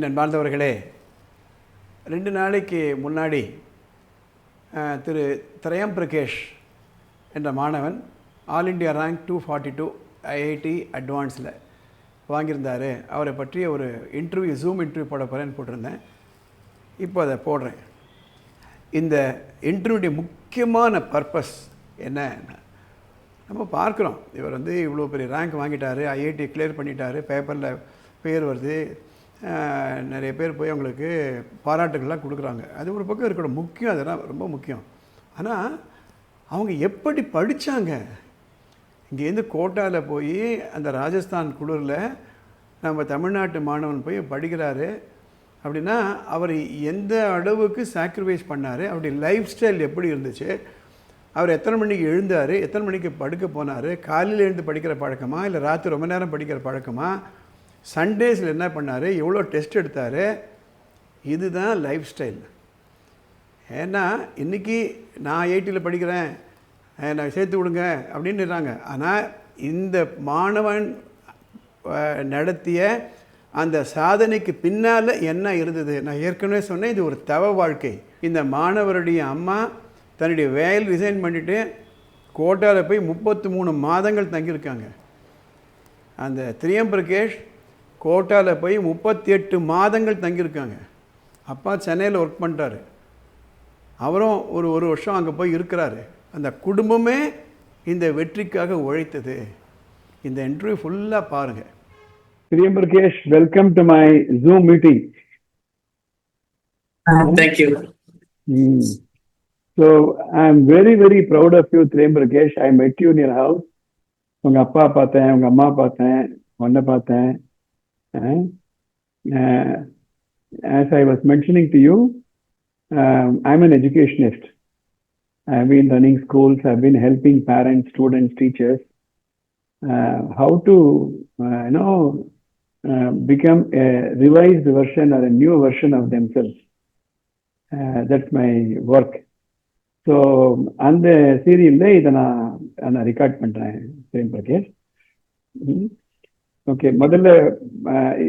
என் அன்பார்ந்தவர்களே, 2 நாளைக்கு முன்னாடி திரு Thrayambhakesh என்ற மாணவன் ஆல் இண்டியா ரேங்க் 242 IIT அட்வான்ஸில் வாங்கியிருந்தார். அவரை பற்றிய ஒரு இன்டர்வியூ, ஜூம் இன்டர்வியூ போட போகிறேன்னு போட்டிருந்தேன். இப்போ அதை போடுறேன். இந்த இன்டர்வியூடைய முக்கியமான பர்பஸ் என்ன? நம்ம பார்க்குறோம், இவர் இவ்வளோ பெரிய ரேங்க் வாங்கிட்டார், ஐஐடி கிளியர் பண்ணிட்டார், பேப்பரில் பேர் வருது, நிறைய பேர் போய் அவங்களுக்கு பாராட்டுகள்லாம் கொடுக்குறாங்க. அது ஒரு பக்கம் இருக்கணும், முக்கியம், அதெல்லாம் ரொம்ப முக்கியம். ஆனால் அவங்க எப்படி படித்தாங்க? இங்கேருந்து கோட்டாவில் போய் அந்த ராஜஸ்தான் குளிரில் நம்ம தமிழ்நாட்டு மாணவன் போய் படிக்கிறாரு அப்படின்னா அவர் எந்த அளவுக்கு சாக்ரிஃபைஸ் பண்ணார், அவருடைய லைஃப் ஸ்டைல் எப்படி இருந்துச்சு, அவர் எத்தனை மணிக்கு எழுந்தார், எத்தனை மணிக்கு படுக்க போனார், காலையில் எழுந்து படிக்கிற பழக்கமா இல்லை ராத்திரி ரொம்ப நேரம் படிக்கிற பழக்கமா, சண்டேஸில் என்ன பண்ணார், எவ்வளோ டெஸ்ட் எடுத்தார், இதுதான் லைஃப் ஸ்டைல். ஏன்னா இன்றைக்கி நான் ஐஐடியில் படிக்கிறேன், நான் சேர்த்து விடுங்க அப்படின்னுறாங்க. ஆனால் இந்த மாணவன் நடத்திய அந்த சாதனைக்கு பின்னால் என்ன இருந்தது? நான் ஏற்கனவே சொன்னேன், இது ஒரு தவ வாழ்க்கை. இந்த மாணவருடைய அம்மா தன்னுடைய வேலை ரிசைன் பண்ணிவிட்டு கோட்டாவில் போய் 33 மாதங்கள் தங்கியிருக்காங்க. அந்த Thrayambhakesh கோட்டாவில் போய் 38 மாதங்கள் தங்கியிருக்காங்க. அப்பா சென்னையில் ஒர்க் பண்ணுறாரு, அவரும் ஒரு வருஷம் அங்கே போய் இருக்கிறாரு. அந்த குடும்பமே இந்த வெற்றிக்காக உழைத்தது. இந்த இன்டர்வியூ ஃபுல்லாக பாருங்கள். Thrayambhakesh, welcome to my Zoom meeting. Thank you. So I'm very, very proud of you, Thrayambhakesh. I met you in your house. உங்க அப்பா பார்த்தேன், உங்க அம்மா பார்த்தேன், உன்னை பார்த்தேன். As I was mentioning to you, I'm an educationist. I've been running schools, I've been helping parents, students, teachers, how to become a revised version or a new version of themselves. That's my work. So அந்த சீரியல்ல இதை நான் record பண்ணுறேன். Thrayambhakesh. Okay, முதல்ல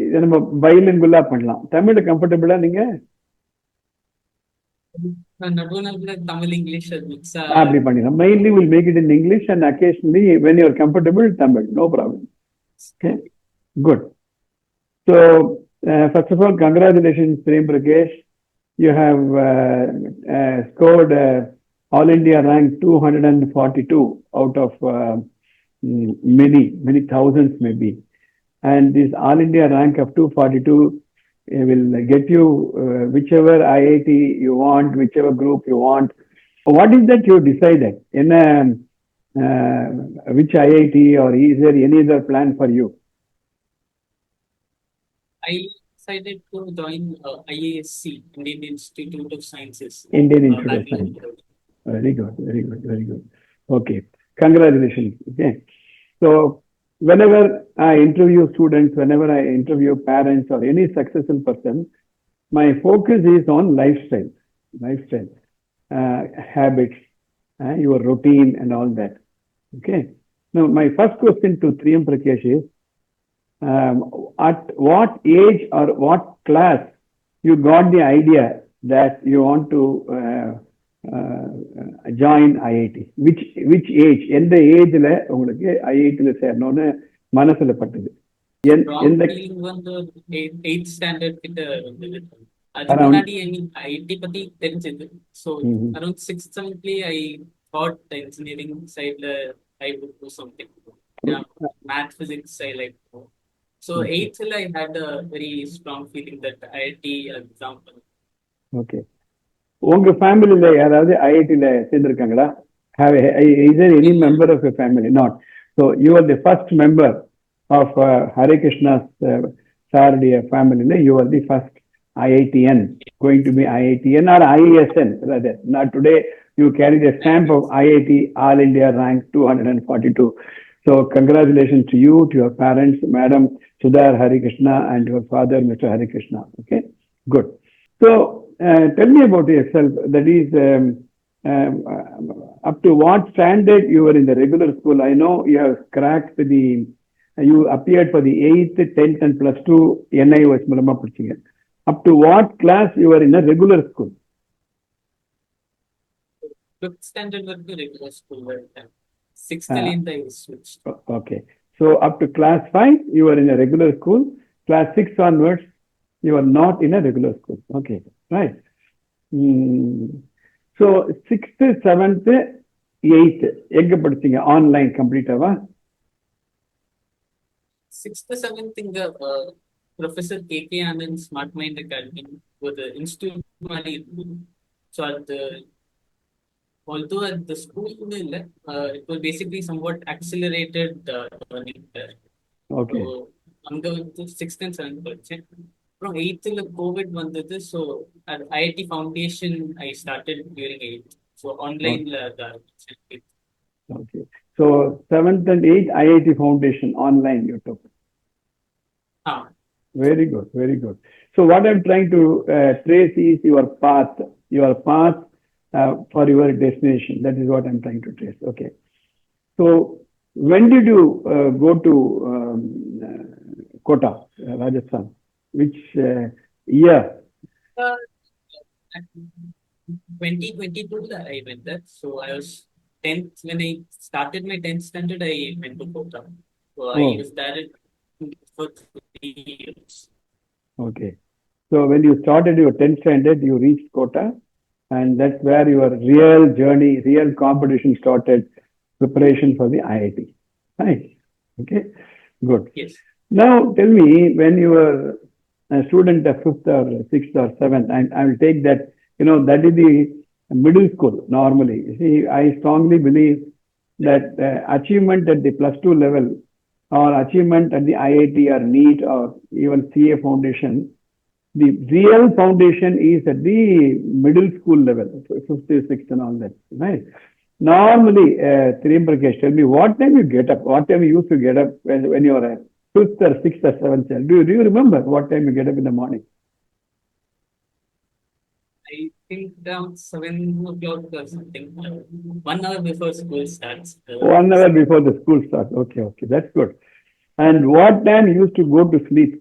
இதை நம்ம பைலிங்குவலாக பண்ணலாம். தமிழ் கம்ஃபர்டபுளா நீங்க? Tamil English அப்படி பண்ணிடலாம். Mainly we'll make it in English and occasionally when you're comfortable Tamil, no problem. Okay, good. So first of all, congratulations Thrayambhakesh. You have scored All India rank 242 out of many thousands maybe. And this All India rank of 242 will get you whichever IIT you want, whichever group you want. What is that you decided? In which IIT, or is there any other plan for you? I decided to join IISc, Indian Institute of Sciences. Indian Institute of Sciences. Very good, very good, very good. Okay, congratulations. Okay, so whenever I interview students, whenever I interview parents or any successful person, my focus is on lifestyle, habits, your routine and all that. Okay. Now, my first question to Thrayambhakesh is, at what age or what class you got the idea that you want to join IIT? Which age? எந்த ஏஜ்ல உங்களுக்கு ஐஐடில சேரணும்னு மனசுல பட்டது? எந்த 8th standard கிட்ட வந்தது. அதுக்கு முன்னாடி ஐஐடி பத்தி தெரிஞ்சது. So around 6th 7th I thought the engineering side I would do something. Yeah, math, physics I like. So 8th I had a very strong feeling that IIT example. Okay. உங்க ஃபேமிலியில யாராவது ஐஐடில சேர்ந்திருக்காங்களா? Is there any member of your family? Not. So you are the first member of Hare Krishna's Sardiya family. You are the first IITN, going to be IITN or IISN rather. Not today. You carry the stamp of IIT All India rank 242. So congratulations to you, to your parents, Madam Sudhar Hare Krishna, and your father, Mr. Hare Krishna. Okay, good. So tell me about yourself. That is, up to what standard you were in the regular school? I know you have cracked you appeared for the 8th, 10th and plus 2 NIOS மூலமா படிச்சீங்க. Up to what class you were in a regular school? 5th standard was the regular school, but 6th Uh, lane I switched. okay. So up to class 5, you were in a regular school. Class 6 onwards, you are not in a regular school. Okay, right. So 6th, 7th, 8th, எங்க படிச்சீங்க? Online complete Aava? 6th, 7th in the Professor K.K. Anand Smart Mind Academy with the institute. So at the although at the school, it was basically somewhat accelerated learning there. Okay. So அங்க வந்து 6th and 7th படிச்சேன். அப்புறம் 8th COVID வந்தது. So at IIT Foundation I started during 8th. So online Okay. So 7th and 8th IIT Foundation online you took. Very good, very good. So what I'm trying to trace is your path for your destination. That is what I'm trying to trace. Okay. So when did you go to Kota, Rajasthan? Which year? 2022 I went there. So I was 10th when I started my 10th standard. I went to Kota. So I was there for 3 years. Okay. So when you started your 10th standard, you reached Kota, and that's where your real journey, real competition started, preparation for the IIT. Right. Okay. Good. Yes. Now tell me, when you were a student of 5th or 6th or 7th, and I will take that, that is the middle school normally. You see, I strongly believe that achievement at the plus 2 level or achievement at the IIT or NEET or even CA foundation, the real foundation is at the middle school level, 5th, 6th and all that, right? Normally, Thrayambhakesh, tell me, what time you get up? What time you used to get up when you were a 5th or 6th or 7th child? Do you remember what time you get up in the morning? I think around 7 o'clock or something. 1 hour before school starts. 1 hour before the school starts. Okay, okay, that's good. And what time you used to go to sleep?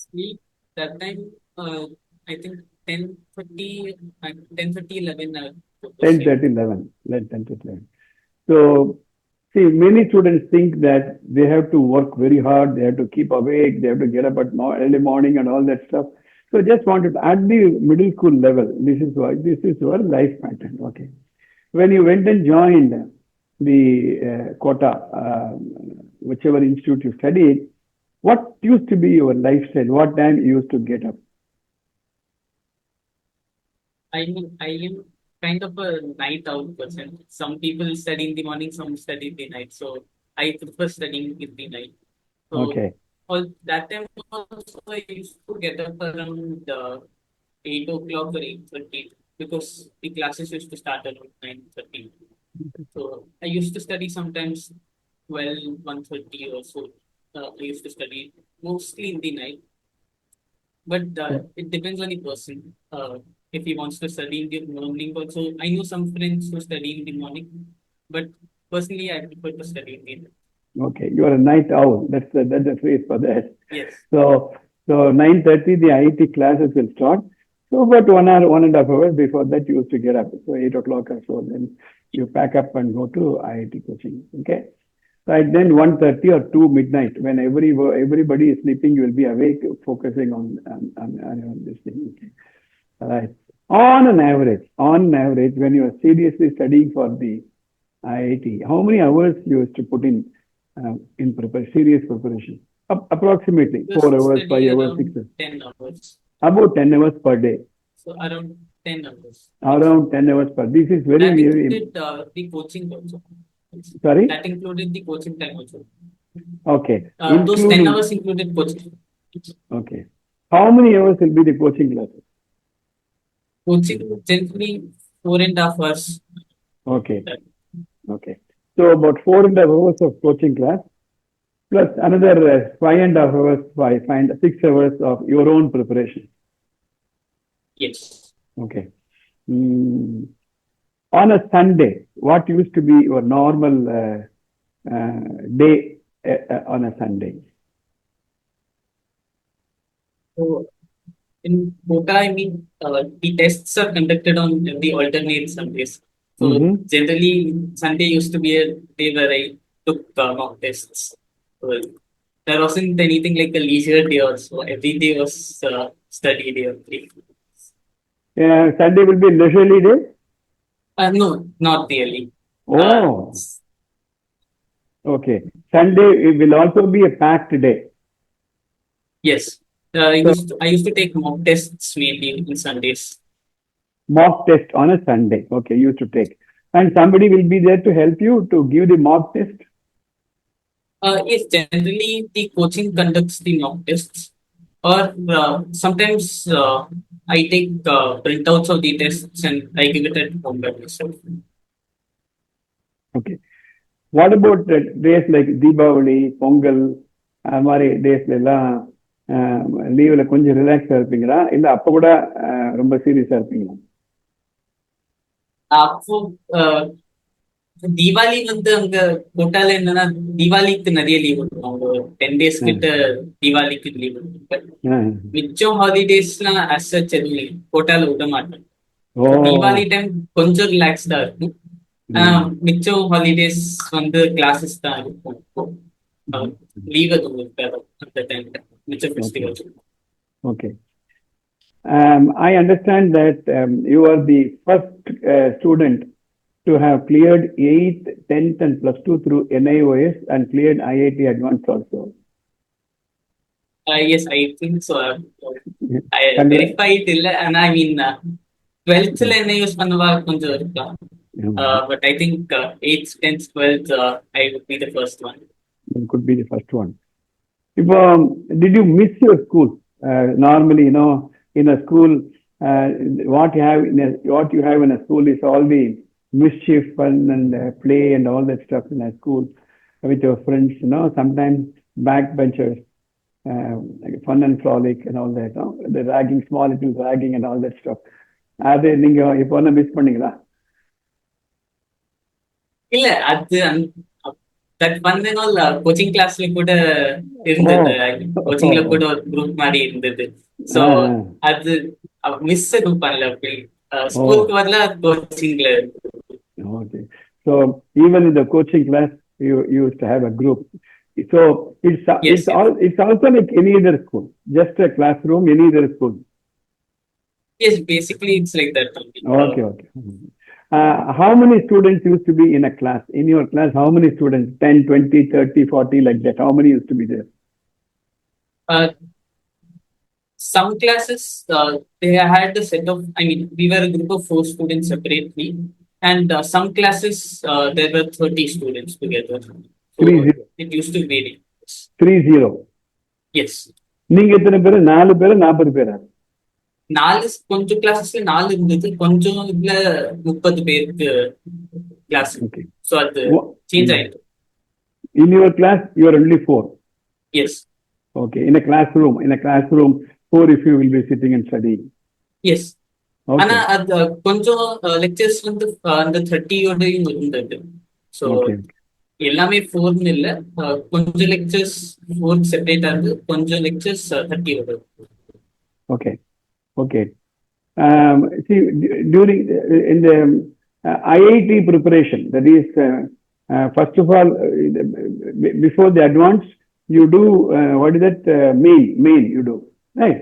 Sleep that time, I think 10:30, 10:30, 11. 10:30, 11. 10 to 11. So, see, many students think that they have to work very hard, they have to keep awake, they have to get up at early morning and all that stuff. So, just wanted at the middle school level, this is your life pattern. Okay. When you went and joined the Kota, whichever institute you studied, what used to be your lifestyle? What time you used to get up? I am kind of a night out person. Some people study in the morning, some study in the night. So I prefer studying in the night. So Okay. that time also I used to get up around 8 o'clock or 8:30 because the classes used to start around 9:30. So I used to study sometimes 12, 1:30 or so. I used to study mostly in the night. But it depends on the person. If he wants to study in the morning also. I know some friends who study in the morning, but personally I prefer to study in the night. Okay, you are a night owl. That's the phrase for that. Yes. So 9:30 the IIT classes will start. So about 1 hour, 1.5 hours before that you used to get up. So 8 o'clock or so, then you pack up and go to IIT coaching. Okay. Right, then 1:30 or 2 midnight, when everybody is sleeping, you will be awake, focusing on this thing. Okay. All right. On average, when you are seriously studying for the IIT, how many hours you used to put in serious preparation? Approximately 4 hours, 5 hours, 6 hours. 10 hours. About 10 hours per day. So around 10 hours. Around 10 hours per day. This is very, that very included the coaching also. Sorry? That included the coaching time also. Okay. Those 10 hours included coaching. Okay. How many hours will be the coaching classes? Coaching generally 4.5 hours. Okay. Okay. So about 4.5 hours of coaching class, plus another 5.5 hours, 6 hours of your own preparation. Yes. Okay. On a Sunday, what used to be your normal day on a Sunday? So in Kota, I mean, the tests are conducted on the alternate Sundays. So Mm-hmm. generally, Sunday used to be a day where I took mock tests. So there wasn't anything like a leisure day or so. Every day was study day or three. Sunday will be leisurely day? No, not really. Uh, Oh, okay. Sunday it will also be a packed day. yes, So I used to take mock tests mainly on Sundays. mock test on a Sunday. Okay, you to take. And somebody will be there to help you to give the mock test. Yes, generally the coaching conducts the mock tests, or sometimes I take printouts of the tests and I give it at home by myself. Okay. What about days like Deepavali, Pongal, அது மாதிரி டேஸ்ல எல்லாம் லீவ்ல கொஞ்சம் ரிலாக்ஸா இருப்பீங்களா இல்ல அப்ப கூட ரொம்ப சீரியஸா இருப்பீங்களா? அப்போ தீபாவளி வந்து அங்க கோட்டால என்னன்னா தீபாவளிக்கு நிறைய லீவ் இருக்கும். அவங்க 10 days கிட்ட தீபாவளிக்கு லீவ் இருக்கும். மிச்சம் ஹாலிடேஸ்லாம் as such எதுவும் இல்லை. கோட்டால விட மாட்டேன். ஓ, தீபாவளி டைம் கொஞ்சம் ரிலாக்ஸ்டா இருக்கும். மிச்சம் ஹாலிடேஸ் வந்து கிளாஸஸ் தான் இருக்கும். லீவ் எதுவும் இருக்காது அந்த டைம்ல மிச்சம் festivals. okay. I understand that you are the first student to have cleared 8th, 10th and plus 2 through NIOS and cleared IIT Advanced also. Yes, I think so. I Congra- verified இல்ல. And I mean 12th ல என்ன use பண்ணுவா கொஞ்சம் இருக்கலாம். But I think 8th, 10th, 12th I would be the first one. It could be the first one. If, did you miss your school? Normally, in a school, what you have in a school is all the mischief, fun, and play and all that stuff in a school with your friends. Sometimes backbenchers, like fun and frolic and all that. The ragging, small little ragging and all that stuff. அது நீங்க இப்போ என்ன miss பண்ணீங்களா? இல்ல அது that பண்ணனால coaching கிளாஸ்ல கூட இருந்தது. கோச்சிங்ல கூட ஒரு குரூப் மாதிரி இருந்தது. சோ அது மிஸ் எதுவும் பண்ணல. அப்படி ஸ்கூலுக்கு வரல கோச்சிங்ல. Okay. So even in the coaching class, you used to have a group. So it's also like any other school, just a classroom, any other school. Yes, basically it's like that. Okay. How many students used to be in a class? In your class, how many students? 10, 20, 30, 40, like that. How many used to be there? Some classes, they had a set of, I mean, we were a group of 4 students separately. And some classes, there were 30 students together. So 30. it used to vary. 30. Yes. நீங்க எத்தனை பேரு? 4 பேரு 40 பேரா? 4 கொஞ்சம் கிளாஸஸ்ல 4 இருந்தது. கொஞ்சம் இதுல 30 பேருக்கு கிளாஸ். So அது சேஞ்ச் ஆயிடுது. In your class, you are only 4. Yes. Okay. In a classroom, 4 if you will be sitting and studying. Yes. ஆனா அது கொஞ்சம் லெக்சர்ஸ் வந்து அந்த 30யோடயும் இருந்தது. ஸோ எல்லாமே 4 இல்ல, கொஞ்சம் லெக்சர்ஸ் 4 செப்பரேட்டா இருந்து, கொஞ்சம் lectures 30யோட. Okay. See, during in the IIT preparation, that is, first of all, before the advanced, you do what is that? Main you do, right?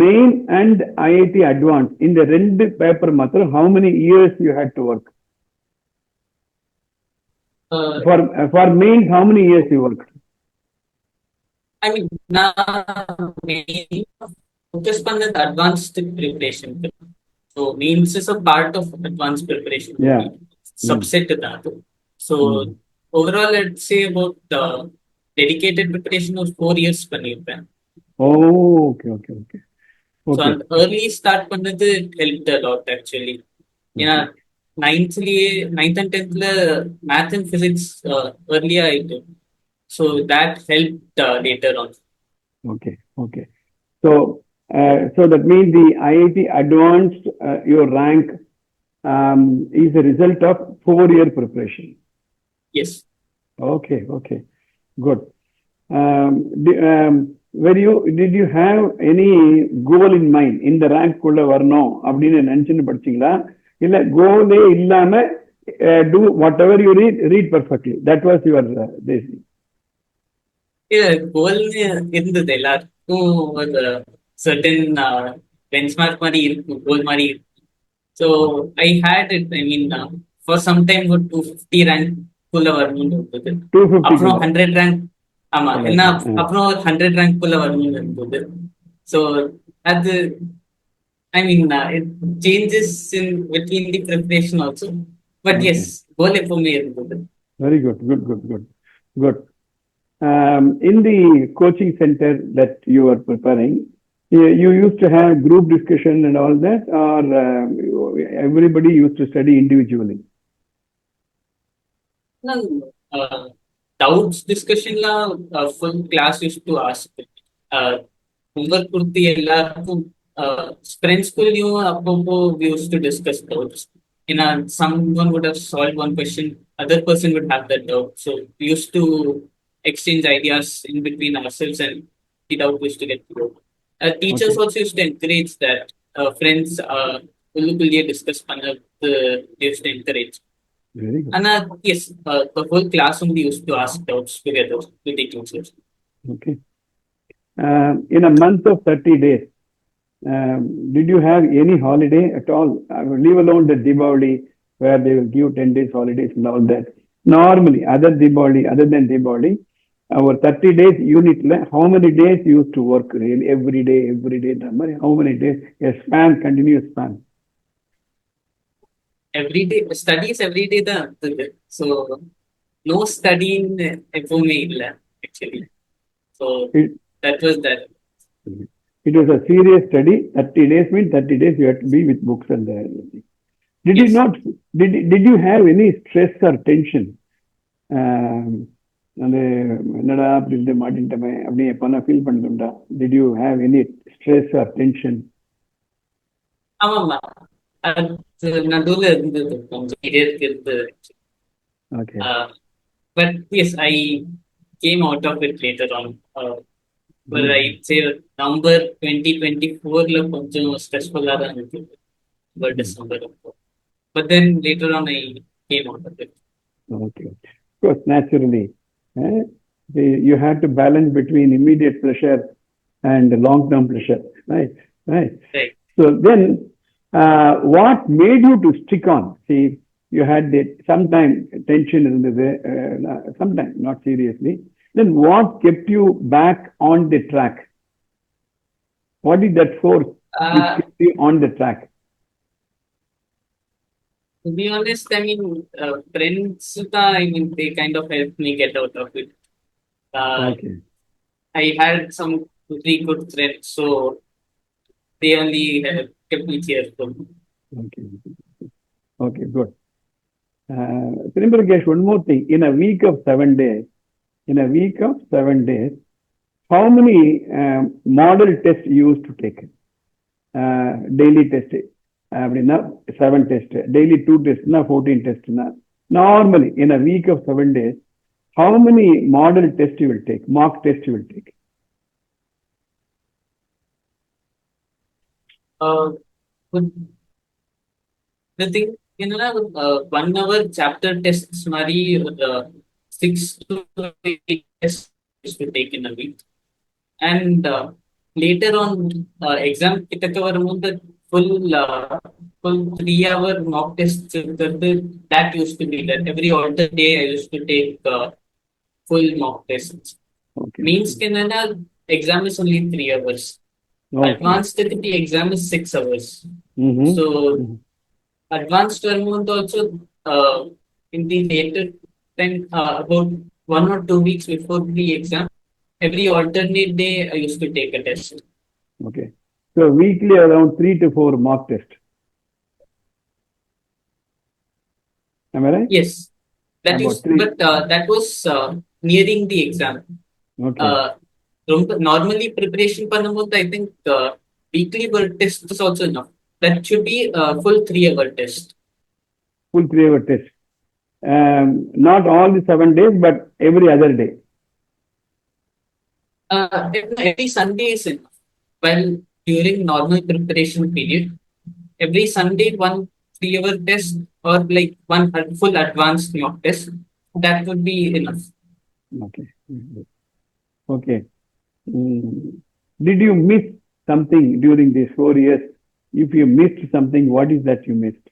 Main and IIT Advanced. In the rendu paper matter, how many years you had to work? For main, how many years you worked? I mean, now focus on the advanced preparation. So mains is a part of advanced preparation. Yeah. Subset to that. So overall, I'd say about dedicated preparation was 4 years பண்ணிருப்பேன். Oh, okay. So அந்த early start பண்ணது helped a lot actually. ஏன்னா 9th and 10th math and physics early ஆயிட்டு. So that helped later on. Okay. So that means the IIT Advanced, your rank is a result of 4-year preparation. Yes. Okay. Good. did you have any goal in mind? இந்த rank குள்ள வரணும் அப்படின்னு நினைச்சுன்னு படிச்சீங்களா? இல்ல கோலே இல்லாம do whatever you read perfectly. That was your this. கோல் இருந்தது எல்லாருக்கும் ஒரு சர்டன் பெஞ்ச்மார்க் மாதிரி இருக்கும், கோல் மாதிரி இருக்கும். So I hate it, I mean for some time ஒரு 250 ரேங்க் குள்ள வரணும்னு இருந்தது. 250 அப்புறம் 100 ரேங்க், ஆமா என்ன அப்புறம் ஒரு 100 ரேங்க் குள்ள வரணும்னு இருந்தது. ஸோ அது I mean it changes in between the preparation also, but as goal எப்பவுமே இருந்தது. Very good, good. In the coaching center that you are preparing, you used to have group discussion and all that, or everybody used to study individually? No, doubts discussion la full class used to ask. Homework kurti ellarkum friends kulliyum appo we used to discuss doubts. Someone would have solved one question, other person would have that doubt. So we used to exchange ideas in between ourselves and the doubt used to get cleared. Teachers also used to encourage that. Friends உள்ளுக்குள்ளேயே discuss பண்ணது they used to encourage. Very good. And yes, the whole class only used to ask doubts together with the teachers. Okay. In a month of 30 days, did you have any holiday at all? Leave alone the Diwali, where they will give 10 days holidays and all that. Normally, other than Diwali, our 30 days unit, how many days you used to work really? Every day, how many days? A span, continuous span. Every day, studies every day தான் இருந்தது. So, no studying எப்பவுமே இல்லை actually. So, that was that. It was a serious study. 30 days means 30 days you had to be with books and everything. Did you have any stress or tension? என்னடா அப்படி இருந்து மாட்டிட்டமே அப்படி எப்பனா feel பண்ணுதுண்டா? Did you have any stress or tension? ஆமாம்மா, அது நடுவில் இருந்தது, கொஞ்சம் இருந்தது. Okay. But yes, I came out of it later on. But I'd say November 2024 கொஞ்சம் ஸ்ட்ரெஸ்ஃபுல்லா தான் இருந்தது, but December. But then later on I came out of it. Okay. Of course, naturally. You have to balance between immediate pleasure and long-term pleasure, right? So then, what made you to stick on? See, you had sometime tension in sometime, not seriously. Then what kept you back on the track? What is that force which kept you on the track? To be honest, I mean, friends, they kind of helped me get out of it. Okay. I had some 3 good friends, so they only kept me cheerful. Okay, good. Thrayambhakesh, one more thing. In a week of 7 days, how many model tests you used to take? Daily test. 7 tests, daily 2 tests, 14 tests. Normally, in a week of 7 days, how many model tests you will take, mock tests you will take? The thing, 1 hour chapter tests, Mari, 6 to 8 tests to take in a week. And later on, exam the full 3-hour mock tests, that used to be that every alternate day I used to take full mock tests. Okay. Means Canada exam is only 3 hours. Okay. Advanced exam is 6 hours. So advanced month also in the later time, about 1 or 2 weeks before the exam, every alternate day I used to take a test. Okay. So weekly around 3 to 4 mock tests. Am I right? Yes. That was nearing the exam. Okay. Normally preparation பண்ணும்போது I think weekly test is also enough. That should be full 3-hour test. Full 3-hour test. Not all the 7 days, but every other day. Every Sunday is enough. Well, during normal preparation period, every Sunday one 3 hour test or like one full advanced mock test, that would be enough. Okay. Okay. Did you miss something during these 4 years? If you missed something, what is that you missed?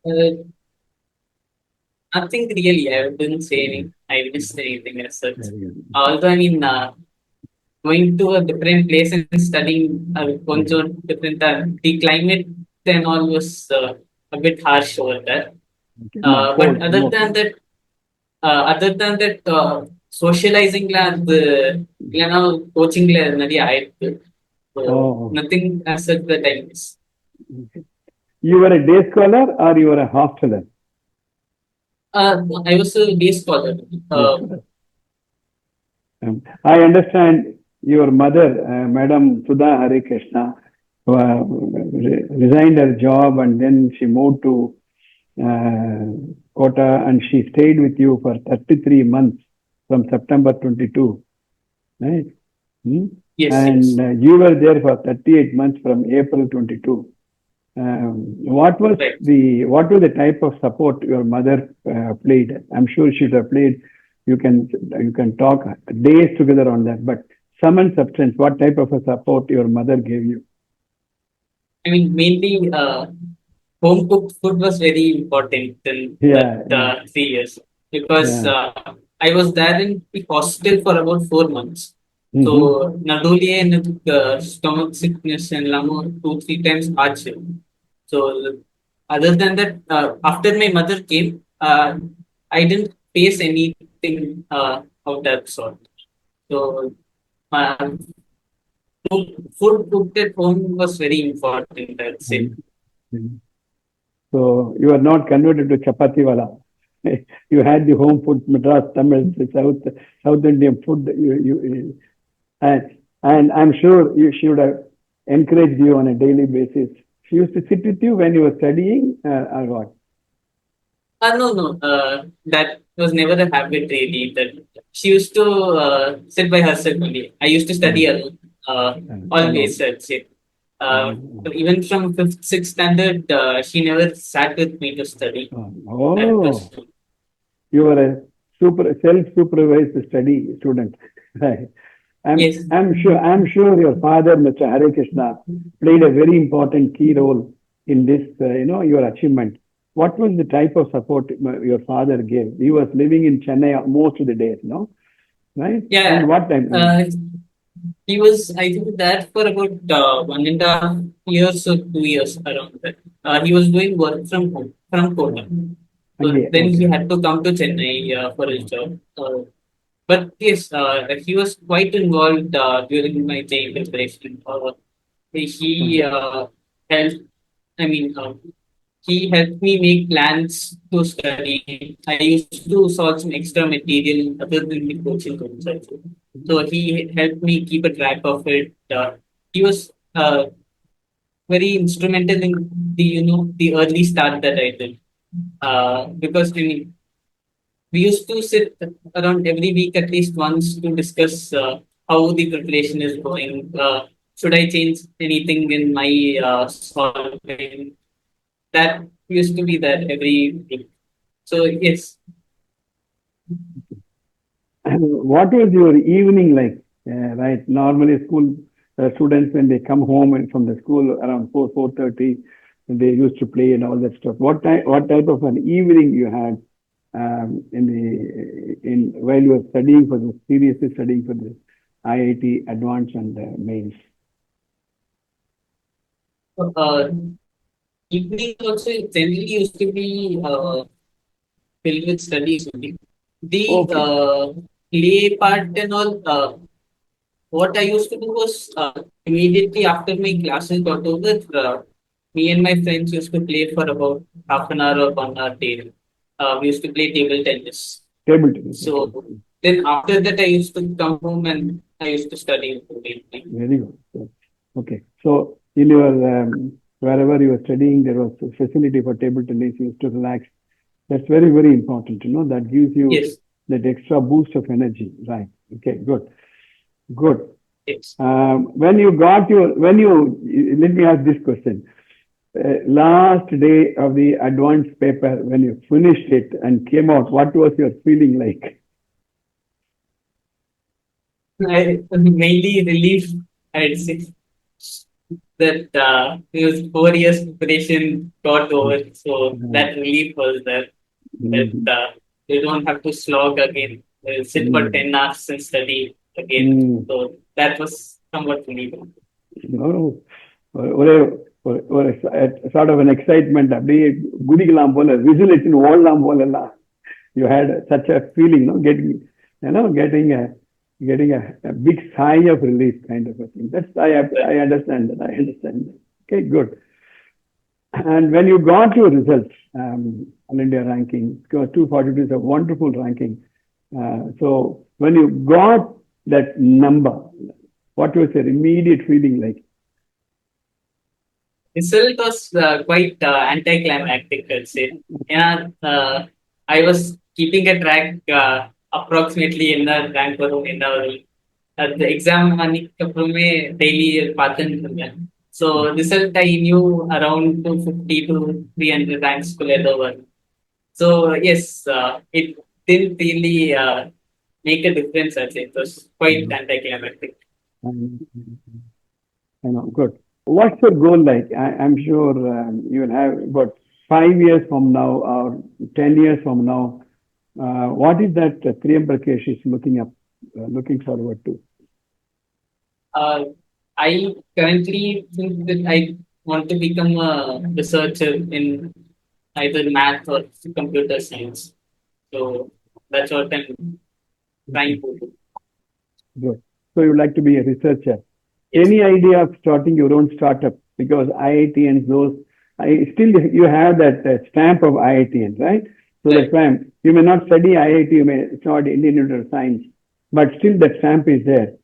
Uh, Nothing really. I wouldn't say I missed anything as such. Very good. Although I mean, going to a different place and studying கொஞ்சம் different, the climate then all was a bit harsh over there. Okay. No, But cold, other more than cold. that, socializing la the coaching la நிறைய ஆயிடுச்சு. So Oh, nothing as such that I miss. okay. You were a day scholar or you were a hosteler? I was a day scholar. Day scholar. I understand your mother, Madam Sudha Hare Krishna, resigned her job and then she moved to Kota and she stayed with you for 33 months from September 22, right? Hmm? Yes, And yes. you were there for 38 months from April 22. What was Right. what was the type of support your mother played? I'm sure she would have played. You can talk days together on that. But sum and substance, what type of a support your mother gave you? I mean, mainly home cooked food was very important in that Yeah. 3 years because Yeah. I was there in the hostel for about 4 months. So Mm-hmm. நடுவுலயே எனக்கு stomach sickness and எல்லாமும் 2-3 times ஆச்சு. So other than that, after my mother came, I didn't face anything of that sort. So uh, food cooked at home was very important, I'd say. Mm-hmm. So you are not converted to chapati wala. You had the home food, Madras, Tamil, South Indian food. And I'm sure she would have encouraged you on a daily basis. She used to sit with you when you were studying, or what? No. That was never a habit really. That she used to sit by herself only. I used to study alone. Always, I'd say. But even from fifth, sixth standard, she never sat with me to study. That was Oh, you were a self-supervised study student. Right. yes. I'm sure your father, Mr. Hare Krishna, played a very important key role in this, your achievement. What was the type of support your father gave? He was living in Chennai most of the days, no? Right? Yeah. And what time? He was, I think, there for about 1.5 years or 2 years around that. He was doing work from home, from Kota. So then he had to come to Chennai for his job. But yes, he was quite involved during my JEE preparation. He helped, I mean, he helped me make plans to study. I used to solve some extra material other than the coaching concepts. So he helped me keep a track of it. He was very instrumental in the early start that I did. Because I mean, we used to sit around every week at least once to discuss how the preparation is going. Should I change anything in my solving? That used to be there every week. So yes. What was your evening like? Right. Normally, school students when they come home and from the school around 4:30, they used to play and all that stuff. What type of an evening you had while you were studying for this, seriously studying for this IIT Advanced and mains? Evening also generally used to be filled with studies only. The play part and all. What I used to do was immediately after my classes got over, me and my friends used to play for about half an hour or 1 hour daily. We used to play table tennis. Table tennis. So then after that, I used to come home and I used to study. Very good. Okay. So in your wherever you were studying, there was a facility for table tennis. You used to relax. That's very, very important. That gives you that extra boost of energy. Right. Okay, good. Good. Yes. When you, let me ask this question. Last day of the advanced paper, when you finished it and came out, what was your feeling like? I mainly relief, I'd say, that it was 4 years preparation got over. So that relief was there. That you don't have to slog again, sit for 10 hours and study again. So that was somewhat relieving. No, ஒரு sort of an excitement, அப்படியே குதிக்கலாம் போல, விசிலேஷன் ஓடலாம் போல. You had such a feeling, no? Getting a big sigh of relief kind of a thing. I understand that. Okay, good. And when you got your results, All India ranking, 242 is a wonderful ranking. So when you got that number, what was your immediate feeling like? Result was quite anticlimactic, I'd say. Yeah, I was keeping a track approximately in the rank in the exam daily pattern. So result I knew around 250 to 300 ranks over. So yes, it didn't really make a difference. I'd say it was quite anticlimactic. I know, good. What's your goal like? I'm sure you will have about 5 years from now or 10 years from now. What is that Thrayambhakesh is looking forward to? I currently think that I want to become a researcher in either math or computer science. So that's what I'm trying to do. Good. So you like to be a researcher. Yes. Any idea of starting your own startup? Because IITians, still you have that stamp of IITians, right? So right. That's why you may not study IIT, it's not Indian Institute of Science, but still that stamp is there.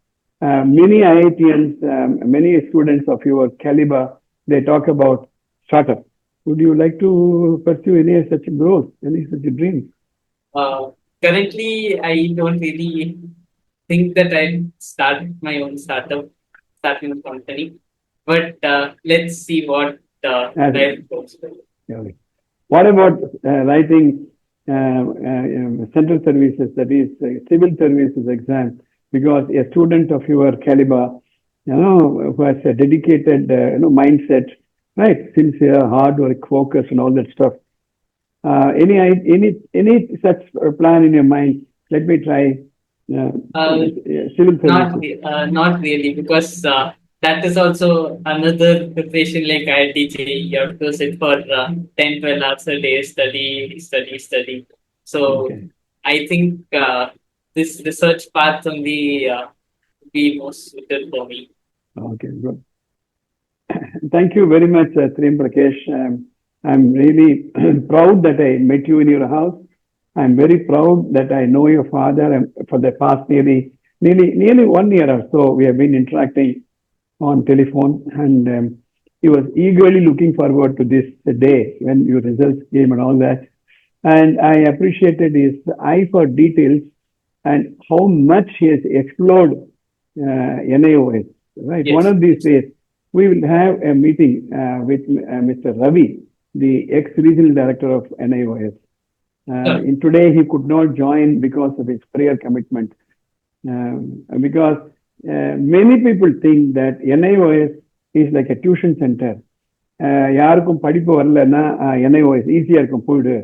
Many IITians, many students of your caliber, they talk about startup. Would you like to pursue any such goals, any such dreams? Currently, I don't really think that I'd start my own starting company, but let's see what goes. What about writing central services, that is civil services exam? Because a student of your caliber, who has a dedicated, mindset, right, sincere, hard work, focus, and all that stuff. Any such plan in your mind? Let me try civil services. Not really, because that is also another preparation like IIT. You have to sit for 10, 12 hours a day, study. So okay. I think this research path only be most suited for me. Okay, good. Thank you very much, Thrayambhakesh. I'm really proud that I met you in your house. I'm very proud that I know your father, and for the past nearly 1 year or so, we have been interacting on telephone, and he was eagerly looking forward to this day when your results came and all that. And I appreciated his eye for details and how much he has explored NIOS. Right. Yes. One of these days, we will have a meeting with Mr. Ravi, the ex-regional director of NIOS. Today, he could not join because of his prayer commitment. Because many people think that NIOS is like a tuition center. யாருக்கும் படிப்பு வரலன்னா NIOS ஈஸியா இருக்கும் போயிடு.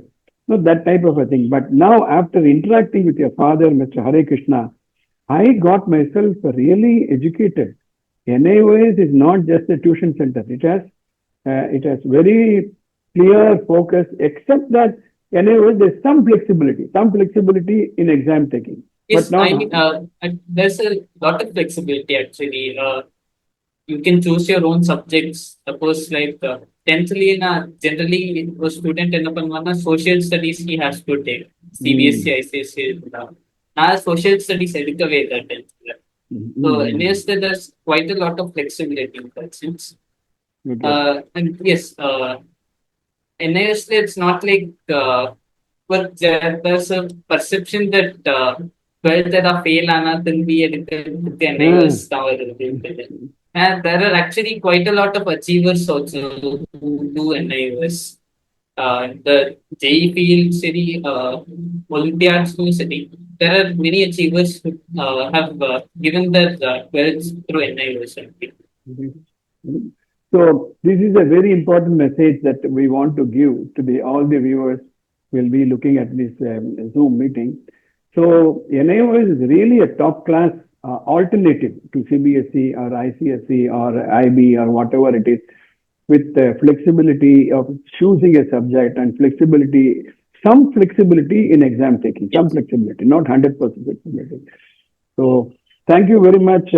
No, that type of a thing. But now, after interacting with your father, Mr. Hare Krishna, I got myself really educated. NIOS is not just a tuition center. It has very clear focus, except that NIOS, there's some flexibility in exam taking. Yes, but not, there's a lot of flexibility actually. You can choose your own subjects. Suppose like 10th generally a student social studies he has to take. CBSE, ICSE. Now social studies edukave that 10th. So yes, there's quite a lot of flexibility in that sense. Okay. And yes, NIS, it's not like but there's a perception that 12th at a fail ana திரும்பி எடுக்கிறதுக்கு NIOS தான் வருது. And there are actually quite a lot of achievers also who do NIOS. The JEE field city, Olympiads too city. There are many achievers who have given their 12th through NIOS. So this is a very important message that we want to give to all the viewers who will be looking at this Zoom meeting. So NIOS is really a top class alternative to CBSE or ICSE or IB or whatever it is, with flexibility of choosing a subject and some flexibility in exam taking, some flexibility, not 100% flexibility. So thank you very much,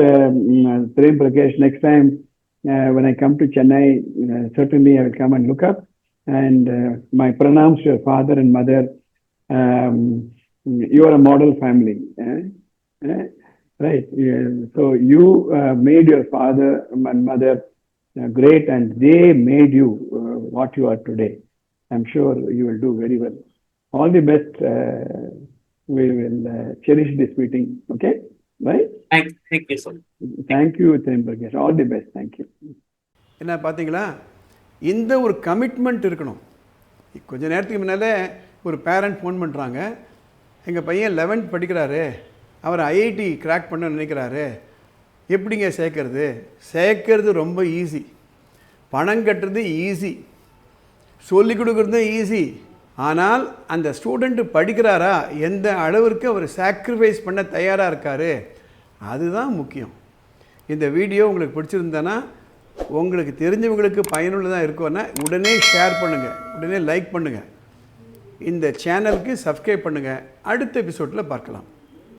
Thrayambhakesh. Next time, when I come to Chennai, certainly I will come and look up. And my pranams to your father and mother. You are a model family, right? So you made your father and mother great, and they made you what you are today. I'm sure you will do very well. All the best. We will cherish this meeting. Okay, right? Thank you so much. Thank you, Thrayambhakesh. All the best. Thank you. என்ன பார்த்தீங்களா, இந்த ஒரு commitment இருக்கணும். கொஞ்ச நேரத்துக்கு முன்னாலே ஒரு parent phone பண்ணுறாங்க, எங்கள் பையன் 11th படிக்கிறாரு, அவர் ஐஐடி கிராக் பண்ண நினைக்கிறாரு, எப்படிங்க சேர்க்கறது ரொம்ப ஈஸி, பணம் கட்டுறது ஈஸி, சொல்லிக் கொடுக்குறதும் ஈஸி. ஆனால் அந்த ஸ்டூடெண்ட்டு படிக்கிறாரா, எந்த அளவிற்கு அவர் சாக்ரிஃபைஸ் பண்ண தயாராக இருக்கார், அதுதான் முக்கியம். இந்த வீடியோ உங்களுக்கு பிடிச்சிருந்தேன்னா, உங்களுக்கு தெரிஞ்சவங்களுக்கு பயனுள்ளதாக இருக்கும்னா உடனே ஷேர் பண்ணுங்கள், உடனே லைக் பண்ணுங்கள், இந்த சேனலுக்கு சப்ஸ்கிரைப் பண்ணுங்கள். அடுத்த எபிசோடில் பார்க்கலாம்.